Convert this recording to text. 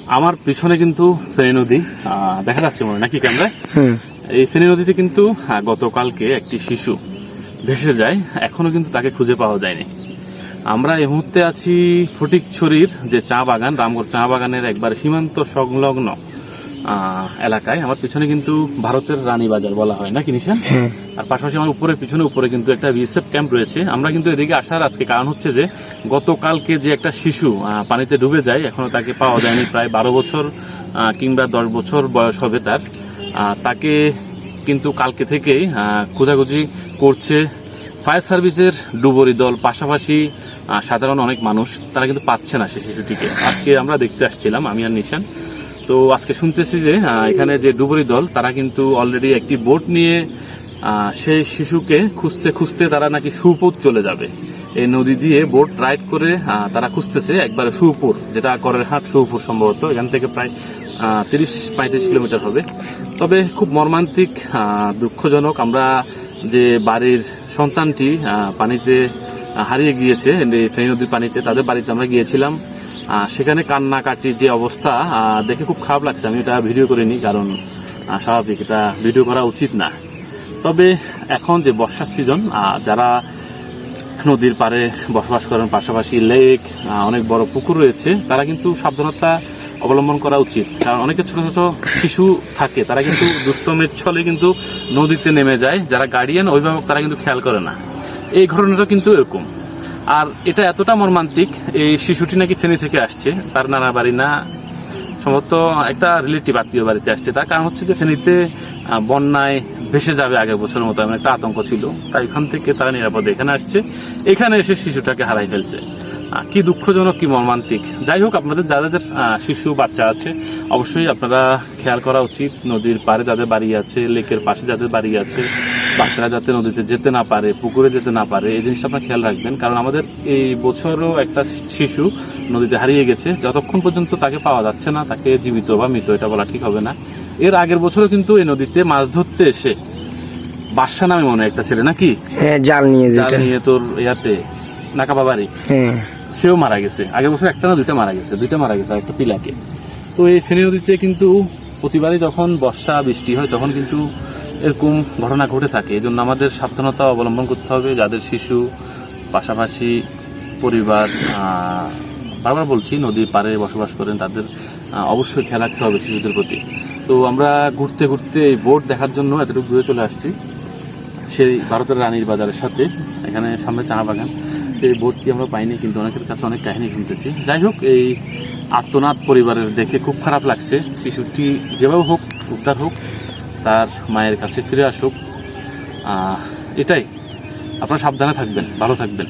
আমার পিছনে কিন্তু ফেনী নদী দেখা যাচ্ছে মনে নাকি ক্যামেরায়। এই ফেনী নদীতে কিন্তু গতকালকে একটি শিশু ভেসে যায়, এখনো কিন্তু তাকে খুঁজে পাওয়া যায়নি। আমরা এই মুহূর্তে আছি ফটিকছড়ির যে চা বাগান, রামগড় চা বাগানের একবার সীমান্ত সংলগ্ন এলাকায়। আমার পিছনে কিন্তু ভারতের রানী বাজার বলা হয় নাকি নিশান, আর পাশাপাশি আমার পিছনে উপরে কিন্তু একটা বিএসএফ ক্যাম্প রয়েছে। আমরা কিন্তু এদিকে আসার আজকে কারণ হচ্ছে যে গতকালকে যে একটা শিশু পানিতে ডুবে যায়, এখনো তাকে পাওয়া যায়নি। প্রায় 12 বছর কিংবা 10 বছর বয়স হবে তার। তাকে কিন্তু কালকে থেকেই খোঁজাখুঁজি করছে ফায়ার সার্ভিসের ডুবুরি দল, পাশাপাশি সাধারণ অনেক মানুষ। তারা কিন্তু পাচ্ছে না সেই শিশুটিকে। আজকে আমরা দেখতে আসছিলাম আমি আর নিশান। তো আজকে শুনতেছি যে এখানে যে ডুবুরি দল তারা কিন্তু অলরেডি একটি বোট নিয়ে সেই শিশুকে খুঁজতে খুঁজতে তারা নাকি সুপুর চলে যাবে। এই নদী দিয়ে বোট রাইড করে তারা খুঁজতেছে একবারে সুপুর, যেটা করের হাট সুপুর সম্ভবত, এখান থেকে প্রায় 30-35 কিলোমিটার হবে। তবে খুব মর্মান্তিক, দুঃখজনক। আমরা যে বাড়ির সন্তানটি পানিতে হারিয়ে গিয়েছে ফেনী নদীর পানিতে, তাদের বাড়িতে আমরা গিয়েছিলাম। সেখানে কান্নাকাটির যে অবস্থা দেখে খুব খারাপ লাগছে। আমি এটা ভিডিও করিনি, কারণ স্বাভাবিক এটা ভিডিও করা উচিত না। তবে এখন যে বর্ষার সিজন, যারা নদীর পাড়ে বসবাস করেন, পাশাপাশি লেক, অনেক বড় পুকুর রয়েছে, তারা কিন্তু সাবধানতা অবলম্বন করা উচিত। কারণ অনেকে ছোট ছোট শিশু থাকে, তারা কিন্তু দুষ্টমের ছলে কিন্তু নদীতে নেমে যায়। যারা গার্ডিয়ান, অভিভাবক, তারা কিন্তু খেয়াল করে না। এই ঘটনাটা কিন্তু এরকম। আর এটা এতটা মর্মান্তিক, এই শিশুটি নাকি ফেনী থেকে আসছে, তার নানা বাড়ি না, সম্ভবত একটা রিলেটিভ আত্মীয় বাড়িতে আসছে। তার কারণ হচ্ছে যে ফেনীতে বন্যায় ভেসে যাবে আগের বছরের মতো এমন একটা আতঙ্ক ছিল, তাই এখান থেকে তারা নিরাপদে এখানে আসছে। এখানে এসে শিশুটাকে হারাই ফেলছে। কি দুঃখজনক, কি মর্মান্তিক। যাই হোক, আপনাদের যাদের শিশু বাচ্চা আছে, অবশ্যই আপনারা খেয়াল করা উচিত। নদীর পাড়ে যাদের বাড়ি আছে, লেকের পাশে যাদের বাড়ি আছে, বাচ্চারা যাতে নদীতে যেতে না পারে, পুকুরে যেতে না পারে, এই জিনিসটা আপনারা খেয়াল রাখবেন। কারণ আমাদের এই বছরও একটা শিশু নদীতে হারিয়ে গেছে। যতক্ষণ পর্যন্ত তাকে পাওয়া যাচ্ছে না, তাকে জীবিত বা মৃত এটা বলা ঠিক হবে না। এর আগের বছরও কিন্তু এই নদীতে মাছ ধরতে এসে বাদশা নামে মনে একটা ছেলে নাকি জাল নিয়ে তোর ইয়াতে নাকাবা বাড়ি, সেও মারা গেছে। আগের বছর একটা না দুইটা মারা গেছে আর একটা পিলাকে। তো এই ফেনী নদীতে কিন্তু প্রতিবারই যখন বর্ষা বৃষ্টি হয় তখন কিন্তু এরকম ঘটনা ঘটে থাকে। এই জন্য আমাদের সাবধানতা অবলম্বন করতে হবে। যাদের শিশু, পাশাপাশি পরিবার, বারবার বলছি, নদীর পাড়ে বসবাস করেন, তাদের অবশ্যই খেয়াল রাখতে হবে শিশুদের প্রতি। তো আমরা ঘুরতে ঘুরতে এই বোট দেখার জন্য এতটুকু দূরে চলে আসছি, সেই ভারতের রানীর বাজারের সাথে। এখানে সামনে চা বাগান। এই বোটটি আমরা পাইনি, কিন্তু অনেকের কাছে অনেক কাহিনী শুনতেছি। যাই হোক, এই আর্তনাদ পরিবারের দেখে খুব খারাপ লাগছে। শিশুটি যেভাবে হোক উদ্ধার হোক, তার মায়ের কাছে ফিরে আসুক, এটাই। আপনারা সাবধানে থাকবেন, ভালো থাকবেন।